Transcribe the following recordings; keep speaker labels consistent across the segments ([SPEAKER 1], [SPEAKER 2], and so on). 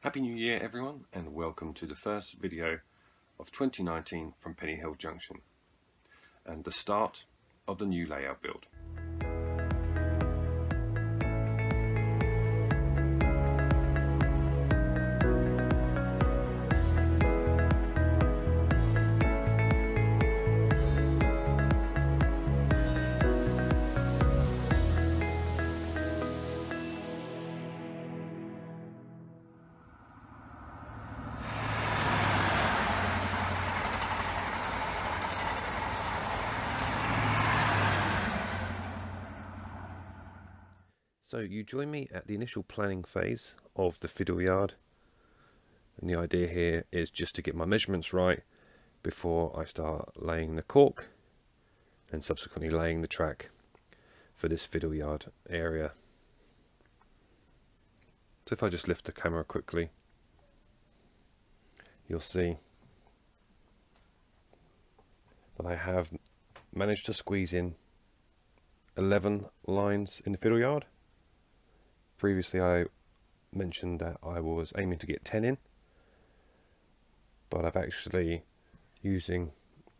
[SPEAKER 1] Happy New Year everyone, and welcome to the first video of 2019 from Pennyhill Junction and the start of the new layout build. So you join me at the initial planning phase of the fiddle yard, and the idea here is just to get my measurements right before I start laying the cork and subsequently laying the track for this fiddle yard area. So if I just lift the camera quickly, you'll see that I have managed to squeeze in 11 lines in the fiddle yard. Previously I mentioned that I was aiming to get 10 in, but I've actually, using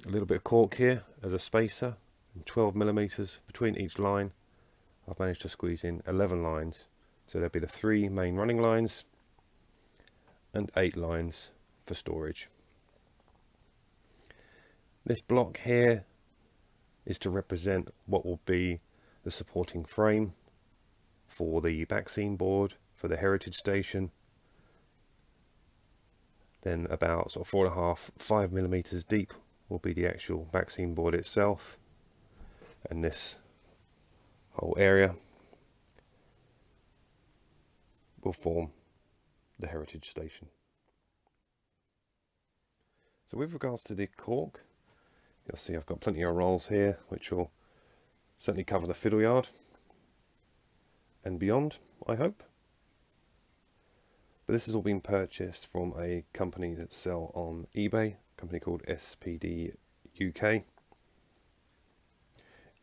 [SPEAKER 1] a little bit of cork here as a spacer and 12mm between each line, I've managed to squeeze in 11 lines. So there'll be the 3 main running lines and 8 lines for storage. This block here is to represent what will be the supporting frame for the back seam board for the heritage station. Then about sort of 4.5–5mm deep will be the actual back seam board itself, and this whole area will form the heritage station. So with regards to the cork, you'll see I've got plenty of rolls here which will certainly cover the fiddle yard and beyond, I hope. But this has all been purchased from a company that sell on eBay, a company called SPD UK.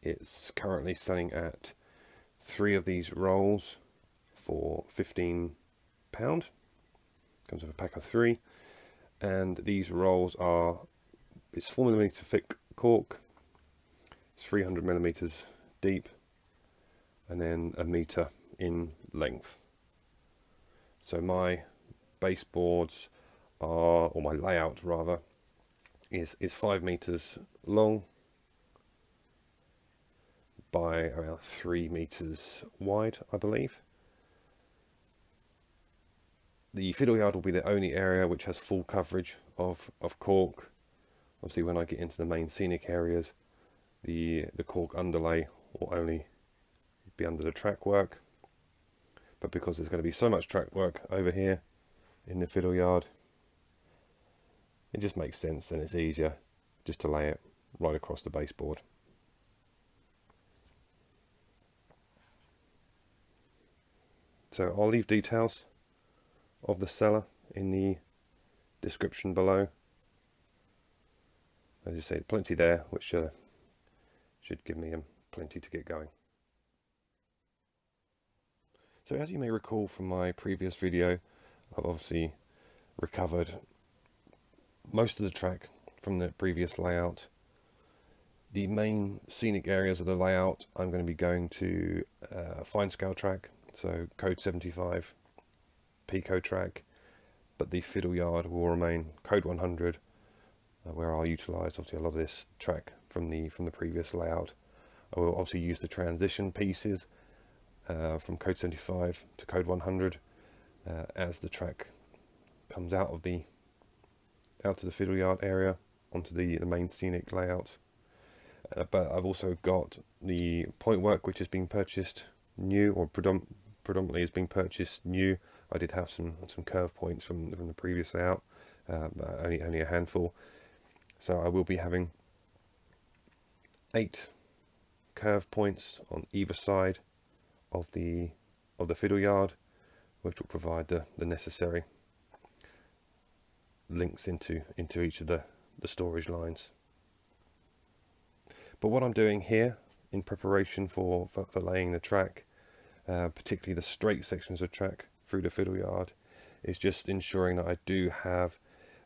[SPEAKER 1] It's currently selling at 3 of these rolls for £15. Comes with a pack of 3, and these rolls it's 4mm thick cork, it's 300mm deep, and then 1 meter in length. So my baseboards or my layout rather, is 5 meters long by around 3 meters wide, I believe. The fiddle yard will be the only area which has full coverage of cork. Obviously when I get into the main scenic areas, the cork underlay will only be under the track work, but because there's going to be so much track work over here in the fiddle yard, it just makes sense and it's easier just to lay it right across the baseboard. So I'll leave details of the seller in the description below. As you say, plenty there which should give me plenty to get going. So as you may recall from my previous video, I've obviously recovered most of the track from the previous layout. The main scenic areas of the layout I'm going to be going to fine scale track, so code 75 Pico track, but the fiddle yard will remain code 100, where I'll utilise obviously a lot of this track from the previous layout. I will obviously use the transition pieces from code 75 to code 100 as the track comes out of the fiddle yard area onto the main scenic layout. But I've also got the point work which has been purchased new, or predominantly has been purchased new. I did have some curve points from the previous layout, only a handful. So I will be having 8 curve points on either side of the fiddle yard, which will provide the necessary links into each of the storage lines. But what I'm doing here in preparation for laying the track, particularly the straight sections of track through the fiddle yard, is just ensuring that I do have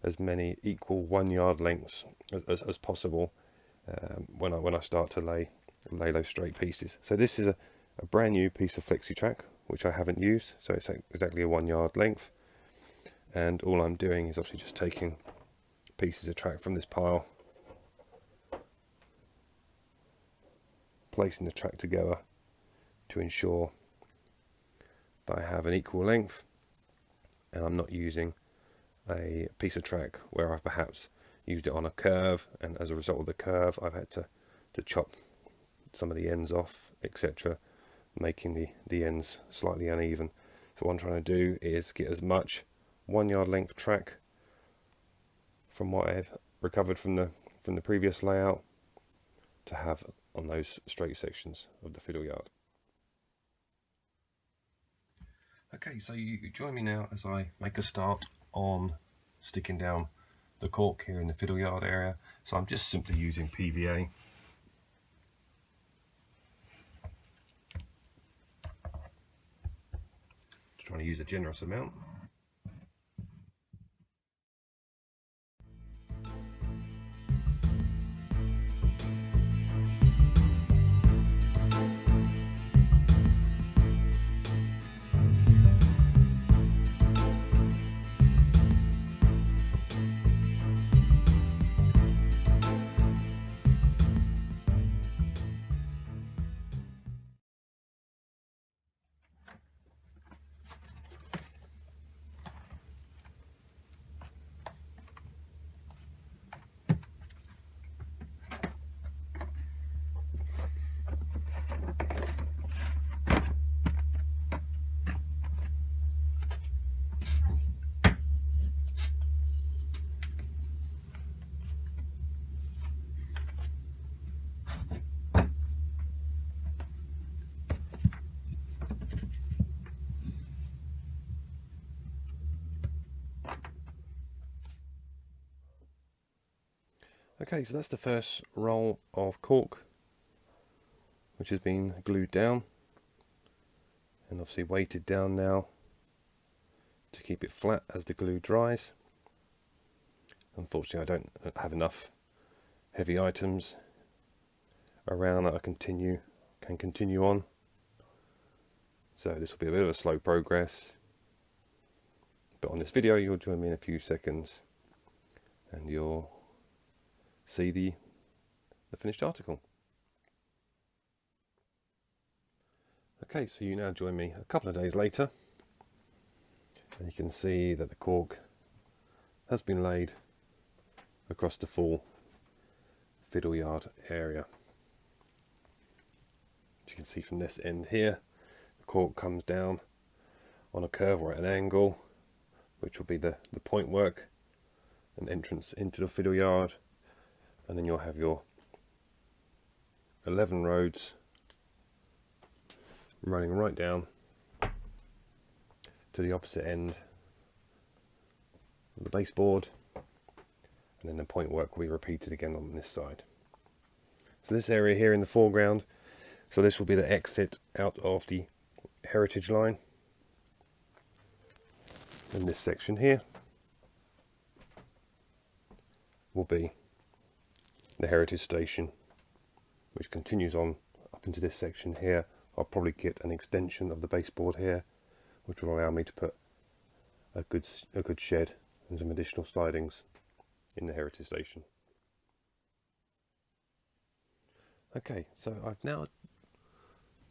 [SPEAKER 1] as many equal 1 yard lengths as possible when I start to lay those straight pieces. So this is a brand new piece of flexi track which I haven't used, so it's exactly a 1 yard length, and all I'm doing is obviously just taking pieces of track from this pile, placing the track together to ensure that I have an equal length, and I'm not using a piece of track where I've perhaps used it on a curve, and as a result of the curve I've had to chop some of the ends off, etc., making the ends slightly uneven. So what I'm trying to do is get as much 1 yard length track from what I've recovered from the previous layout to have on those straight sections of the fiddle yard. Okay, so you join me now as I make a start on sticking down the cork here in the fiddle yard area. So I'm just simply using PVA. Just trying to use a generous amount. Okay, so that's the first roll of cork, which has been glued down and obviously weighted down now to keep it flat as the glue dries. Unfortunately, I don't have enough heavy items around that I can continue on, so this will be a bit of a slow progress, but on this video you'll join me in a few seconds and you'll see the finished article. Okay, so you now join me a couple of days later, and you can see that the cork has been laid across the full fiddle yard area. As you can see from this end here, the cork comes down on a curve or at an angle, which will be the point work and entrance into the fiddle yard, and then you'll have your 11 roads running right down to the opposite end of the baseboard, and then the point work will be repeated again on this side. So this area here in the foreground, so this will be the exit out of the heritage line, and this section here will be the heritage station, which continues on up into this section here. I'll probably get an extension of the baseboard here, which will allow me to put a good shed and some additional sidings in the heritage station. Okay, so I've now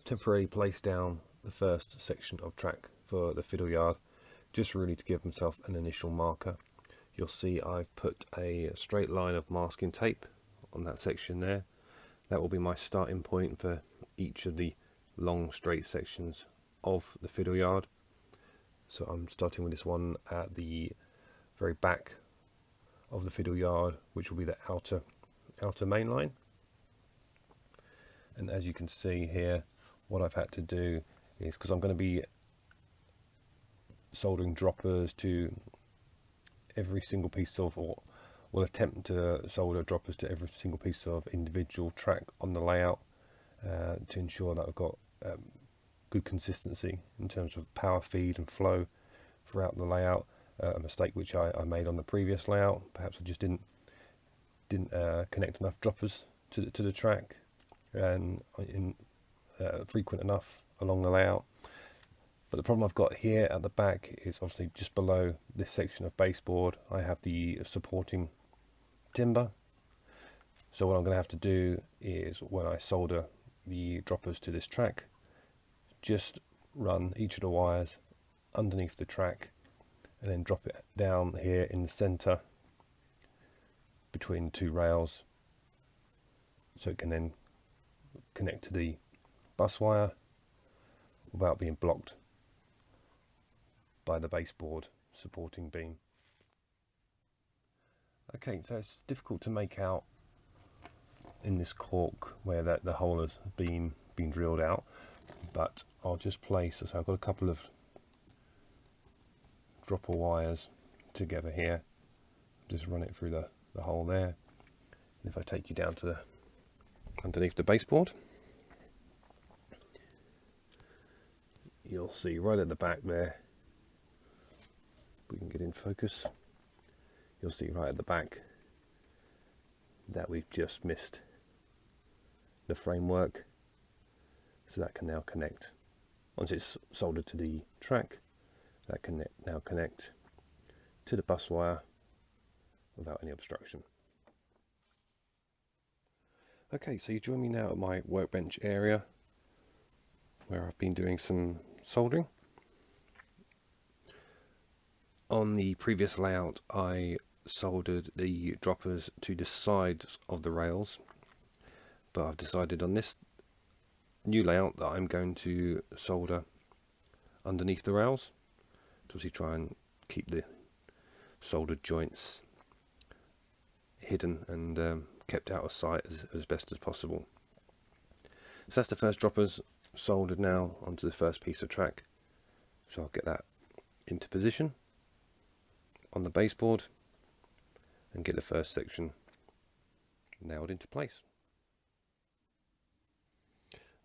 [SPEAKER 1] temporarily placed down the first section of track for the fiddle yard, just really to give myself an initial marker. You'll see I've put a straight line of masking tape on that section there. That will be my starting point for each of the long straight sections of the fiddle yard. So I'm starting with this one at the very back of the fiddle yard, which will be the outer main line. And as you can see here, what I've had to do is, because I'm going to be soldering droppers to every single piece of, or will attempt to solder droppers to every single piece of individual track on the layout, to ensure that I've got good consistency in terms of power feed and flow throughout the layout, a mistake which I made on the previous layout. Perhaps I just didn't connect enough droppers to the track and frequent enough along the layout. But the problem I've got here at the back is obviously just below this section of baseboard I have the supporting timber. So what I'm going to have to do is, when I solder the droppers to this track, just run each of the wires underneath the track and then drop it down here in the center between the two rails, so it can then connect to the bus wire without being blocked by the baseboard supporting beam. Okay, so it's difficult to make out in this cork where the hole has been drilled out, but I'll just place, so I've got a couple of dropper wires together here, just run it through the hole there. And if I take you down to underneath the baseboard, you'll see right at the back there, if we can get in focus, you'll see right at the back that we've just missed the framework, so that can now connect. Once it's soldered to the track, that can now connect to the bus wire without any obstruction. Okay, so you join me now at my workbench area where I've been doing some soldering. On the previous layout I soldered the droppers to the sides of the rails, but I've decided on this new layout that I'm going to solder underneath the rails to obviously try and keep the soldered joints hidden and kept out of sight as best as possible. So that's the first droppers soldered now onto the first piece of track, so I'll get that into position on the baseboard and get the first section nailed into place.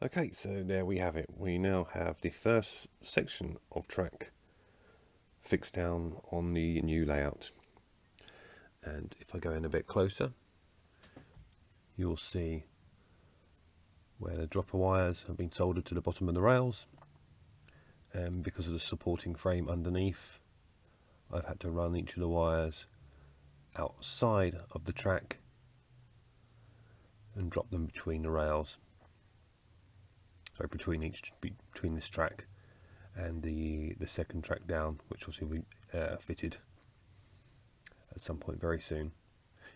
[SPEAKER 1] Okay, so there we have it. We now have the first section of track fixed down on the new layout. And if I go in a bit closer, you'll see where the dropper wires have been soldered to the bottom of the rails, and because of the supporting frame underneath, I've had to run each of the wires outside of the track and drop them between the rails. So between this track and the second track down, which obviously will be fitted at some point very soon.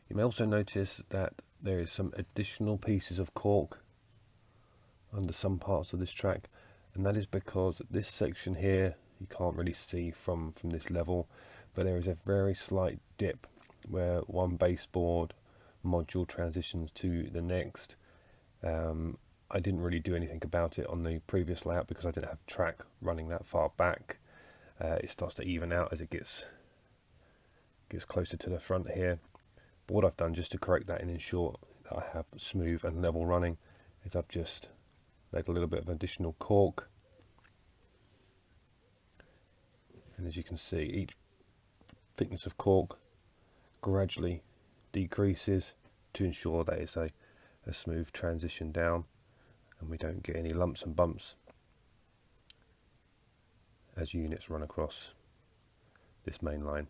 [SPEAKER 1] You may also notice that there is some additional pieces of cork under some parts of this track, and that is because this section here you can't really see from this level, but there is a very slight dip where one baseboard module transitions to the next. I didn't really do anything about it on the previous layout because I didn't have track running that far back. It starts to even out as it gets closer to the front here. But what I've done just to correct that and ensure that I have smooth and level running is I've just laid a little bit of additional cork, and as you can see, each thickness of cork gradually decreases to ensure that it's a smooth transition down and we don't get any lumps and bumps as units run across this main line.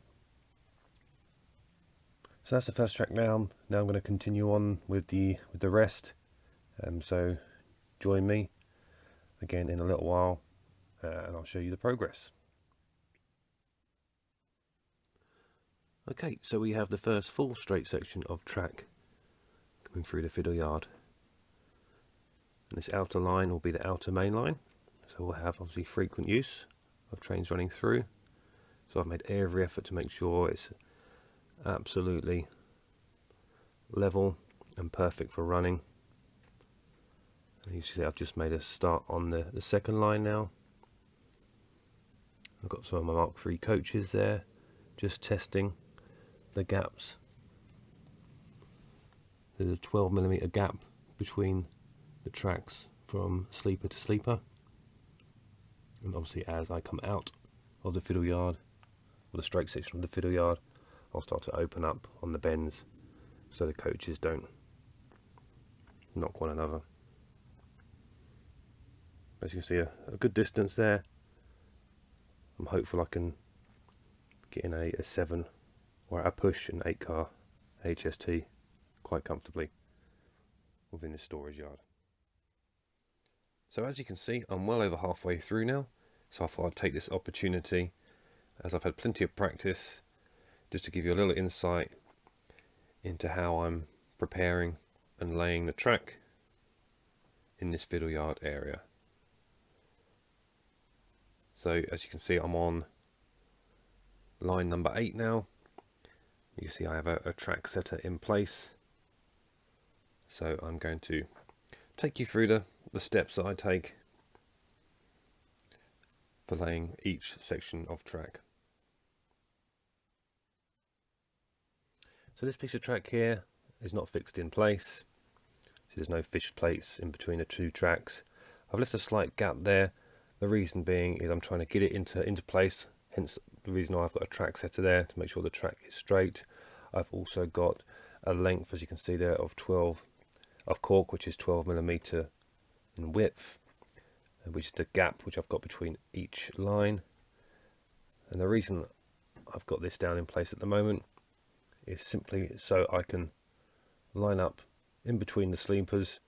[SPEAKER 1] So that's the first track down. Now I'm going to continue on with the rest. So join me again in a little while and I'll show you the progress. Okay, so we have the first full straight section of track coming through the Fiddle yard. And this outer line will be the outer main line, so we'll have obviously frequent use of trains running through. So I've made every effort to make sure it's absolutely level and perfect for running. And you see I've just made a start on the second line now. I've got some of my Mark III coaches there, just testing the gaps. There's a 12mm gap between the tracks from sleeper to sleeper, and obviously as I come out of the fiddle yard, or the straight section of the fiddle yard, I'll start to open up on the bends so the coaches don't knock one another. As you can see, a good distance there. I'm hopeful I can get in a 7 or a push an 8 car HST quite comfortably within this storage yard. So as you can see, I'm well over halfway through now, so I thought I'd take this opportunity, as I've had plenty of practice, just to give you a little insight into how I'm preparing and laying the track in this fiddle yard area. So as you can see, I'm on line number 8 now. You see I have a track setter in place. So I'm going to take you through the steps that I take for laying each section of track. So this piece of track here is not fixed in place. So there's no fish plates in between the two tracks. I've left a slight gap there. The reason being is I'm trying to get it into place, hence the reason I've got a track setter there to make sure the track is straight. I've also got a length, as you can see there, of cork, which is 12mm in width, which is the gap which I've got between each line. And the reason I've got this down in place at the moment is simply so I can line up in between the sleepers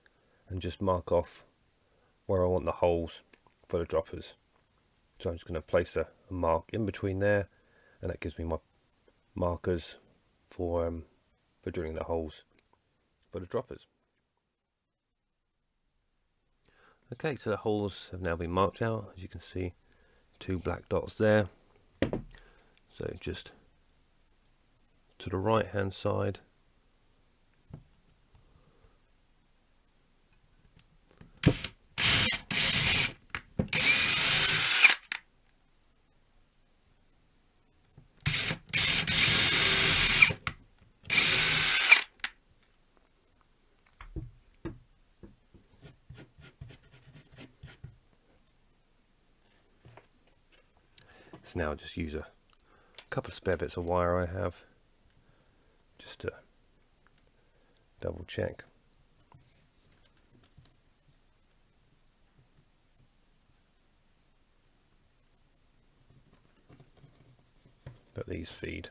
[SPEAKER 1] and just mark off where I want the holes for the droppers. So I'm just going to place a mark in between there, and that gives me my markers for drilling the holes for the droppers. Okay, so the holes have now been marked out. As you can see, 2 black dots there. So just to the right hand side, so now I'll just use a couple of spare bits of wire I have just to double check. That these feed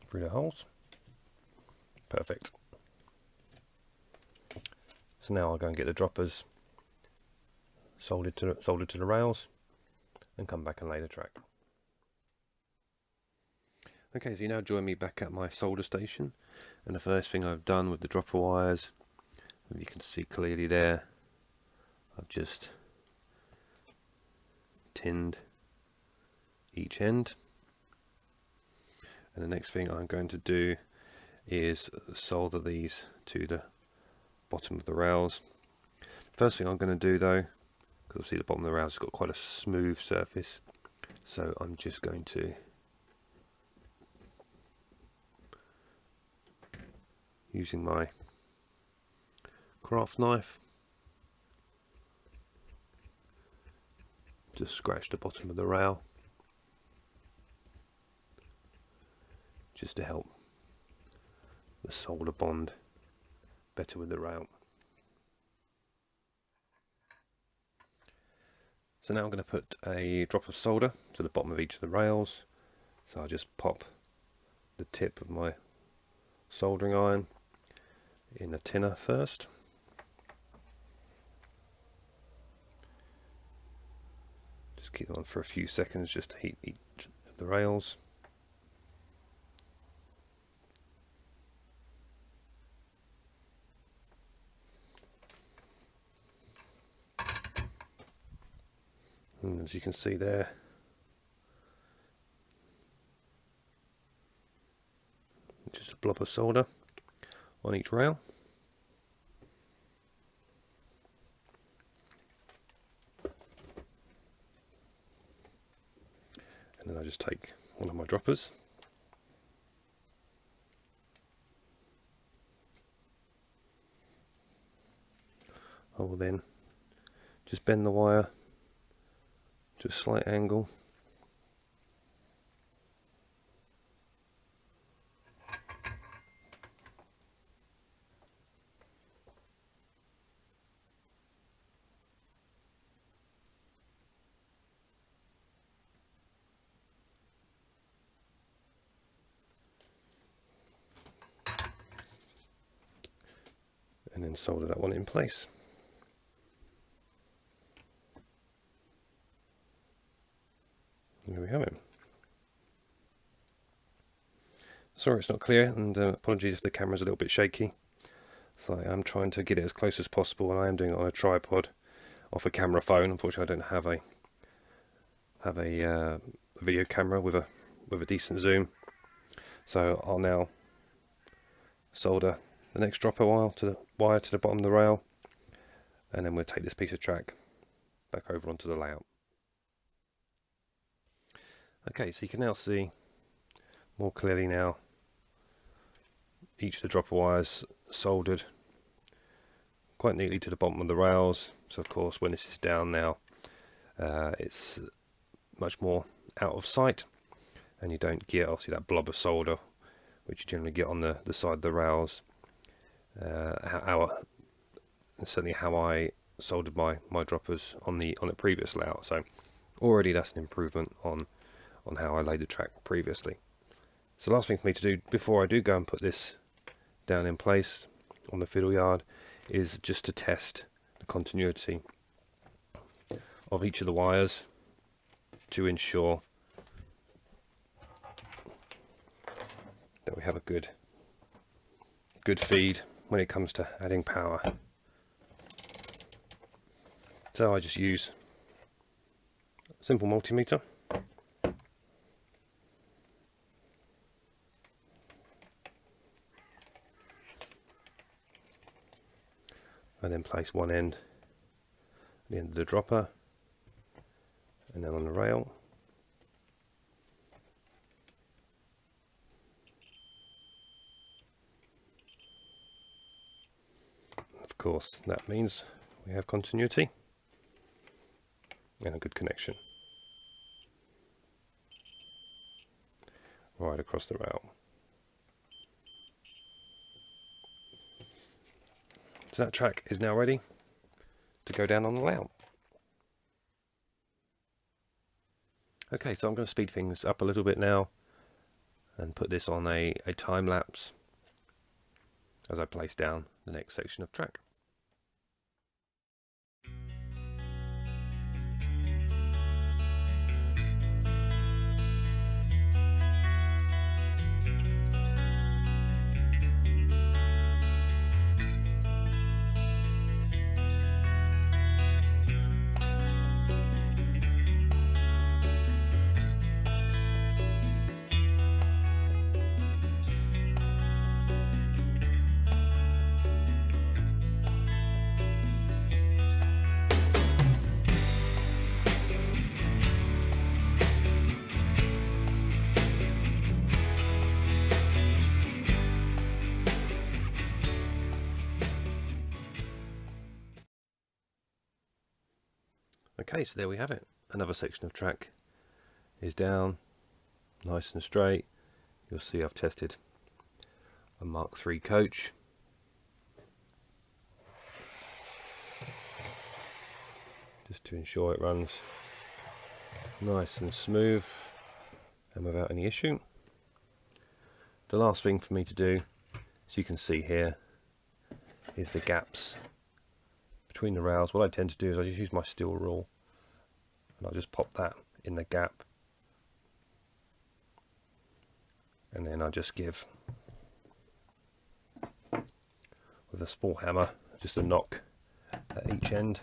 [SPEAKER 1] through the holes. Perfect. So now I'll go and get the droppers soldered to the rails and come back and lay the track. Okay, so you now join me back at my solder station, and the first thing I've done with the dropper wires, you can see clearly there, I've just tinned each end, and the next thing I'm going to do is solder these to the bottom of the rails. First thing I'm going to do though, because obviously the bottom of the rails has got quite a smooth surface, so I'm just going to using my craft knife to scratch the bottom of the rail, just to help the solder bond better with the rail. So now I'm going to put a drop of solder to the bottom of each of the rails. So I'll just pop the tip of my soldering iron in a tinner first. Just keep it on for a few seconds just to heat each of the rails. And as you can see there, just a blob of solder on each rail. And then I just take one of my droppers, I will then just bend the wire to a slight angle. And then solder that one in place. There we have it. Sorry it's not clear, and apologies if the camera's a little bit shaky. So I'm trying to get it as close as possible, and I am doing it on a tripod off a camera phone. Unfortunately, I don't have a video camera with a decent zoom. So I'll now solder the next dropper wire to the bottom of the rail, and then we'll take this piece of track back over onto the layout. Okay, so you can now see more clearly now each of the dropper wires soldered quite neatly to the bottom of the rails. So of course when this is down now, it's much more out of sight, and you don't get obviously that blob of solder which you generally get on the side of the rails. Certainly how I soldered my droppers on the previous layout. So already that's an improvement on how I laid the track previously. So the last thing for me to do before I do go and put this down in place on the fiddle yard is just to test the continuity of each of the wires to ensure that we have a good feed when it comes to adding power. So I just use a simple multimeter. I then place one end at the end of the dropper, and then on the rail. Of course, that means we have continuity and a good connection right across the rail. So that track is now ready to go down on the layout. Okay, so I'm going to speed things up a little bit now and put this on a time lapse as I place down the next section of track. Okay, so there we have it. Another section of track is down, nice and straight. You'll see I've tested a Mark III coach. Just to ensure it runs nice and smooth and without any issue. The last thing for me to do, as you can see here, is the gaps between the rails. What I tend to do is I just use my steel rule and I'll just pop that in the gap, and then I just give with a small hammer just a knock at each end,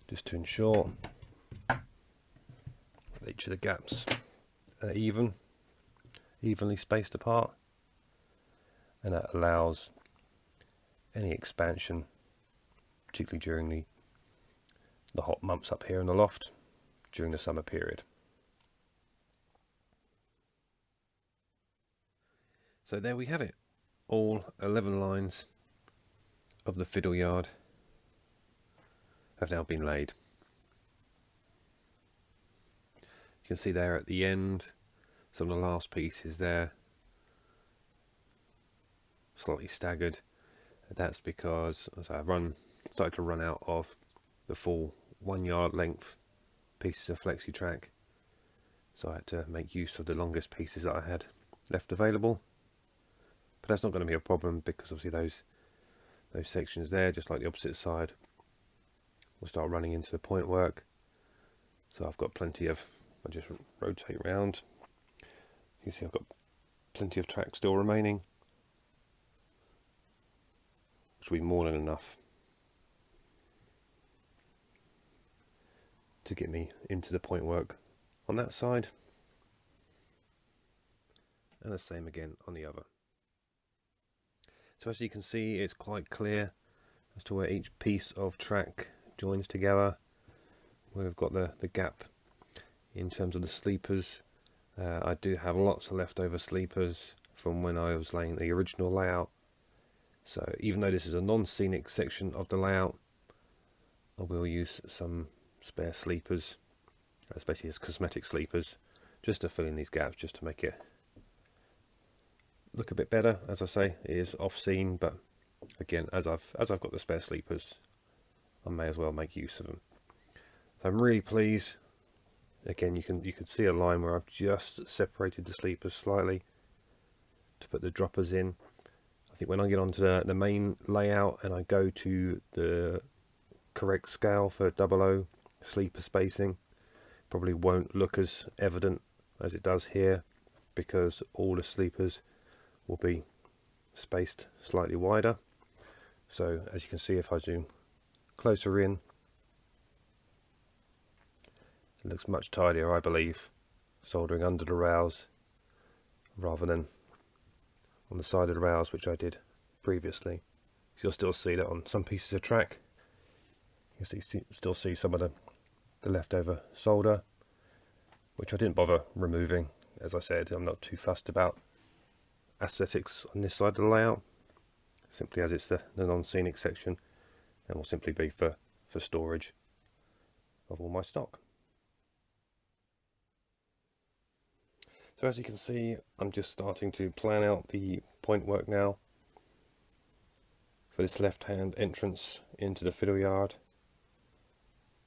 [SPEAKER 1] just to ensure that each of the gaps are evenly spaced apart, and that allows any expansion, particularly during the hot months up here in the loft during the summer period. So there we have it, all 11 lines of the fiddle yard have now been laid. You can see there at the end, some of the last pieces there, slightly staggered. That's because as I started to run out of the full 1 yard length pieces of flexi track, so I had to make use of the longest pieces that I had left available. But that's not going to be a problem, because obviously those sections there, just like the opposite side, will start running into the point work. So I've got plenty of, I'll just rotate around. You can see I've got plenty of track still remaining, which will be more than enough to get me into the point work on that side, and the same again on the other. So as you can see, it's quite clear as to where each piece of track joins together. We've got the gap in terms of the sleepers. I do have lots of leftover sleepers from when I was laying the original layout. So even though this is a non-scenic section of the layout, I will use some spare sleepers, basically as cosmetic sleepers, just to fill in these gaps, just to make it look a bit better. As I say, it is off scene, but again, as I've got the spare sleepers, I may as well make use of them. So I'm really pleased. Again, you can see a line where I've just separated the sleepers slightly to put the droppers in. I think when I get onto the main layout and I go to the correct scale for 00 sleeper spacing, probably won't look as evident as it does here, because all the sleepers will be spaced slightly wider. So as you can see, if I zoom closer in, it looks much tidier, I believe, soldering under the rails rather than on the side of the rails, which I did previously. You'll still see that on some pieces of track. You can still see some of the leftover solder, which I didn't bother removing. As I said, I'm not too fussed about aesthetics on this side of the layout, simply as it's the non-scenic section, and will simply be for storage of all my stock. So as you can see, I'm just starting to plan out the point work now for this left-hand entrance into the fiddle yard.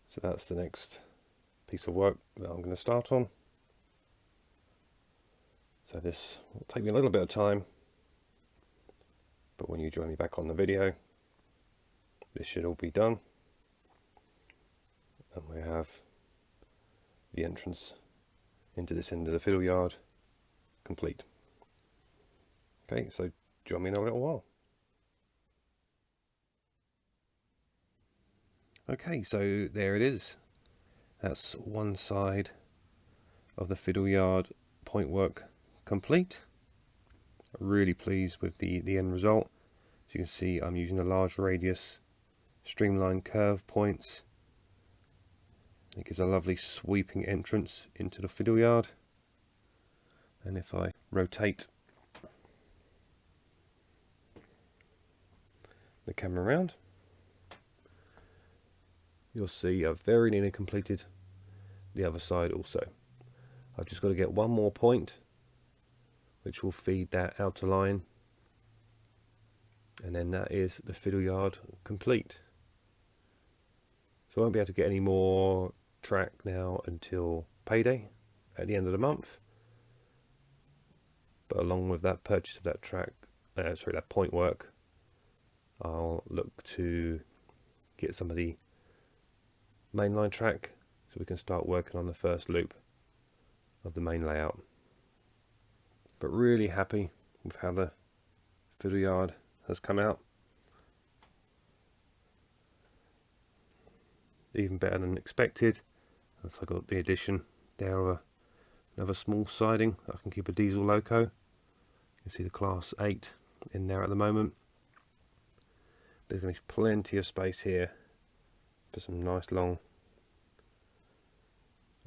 [SPEAKER 1] So that's the next piece of work that I'm going to start on. So this will take me a little bit of time, but when you join me back on the video, this should all be done, and we have the entrance into this end of the fiddle yard complete. Okay, so join me in a little while. Okay, so there it is. That's one side of the fiddle yard point work complete. Really pleased with the end result. As you can see, I'm using a large radius streamlined curve points. It gives a lovely sweeping entrance into the fiddle yard. And if I rotate the camera around, you'll see I've very nearly completed the other side also. I've just got to get one more point which will feed that outer line, and then that is the fiddle yard complete. So I won't be able to get any more track now until payday at the end of the month, but along with that purchase of that track, that point work, I'll look to get some of the mainline track so we can start working on the first loop of the main layout. But really happy with how the fiddle yard has come out. Even better than expected. So I got the addition there of another small siding I can keep a diesel loco. You can see the class 8 in there at the moment. There's going to be plenty of space here for some nice long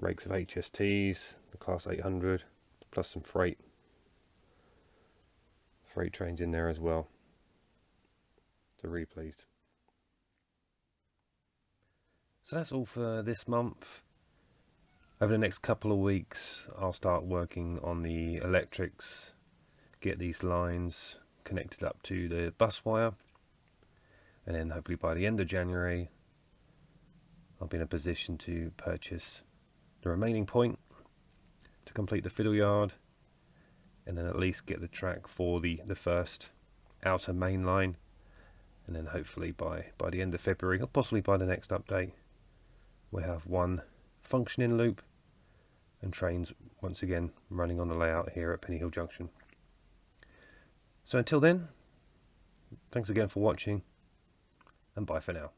[SPEAKER 1] rakes of HSTs, the class 800, plus some freight trains in there as well. So really pleased. So that's all for this month. Over the next couple of weeks, I'll start working on the electrics, get these lines connected up to the bus wire, and then hopefully by the end of January, I'll be in a position to purchase the remaining point to complete the fiddle yard, and then at least get the track for the first outer main line, and then hopefully by the end of February, or possibly by the next update, we'll have one functioning loop and trains once again running on the layout here at Pennyhill Junction. So until then, thanks again for watching, and bye for now.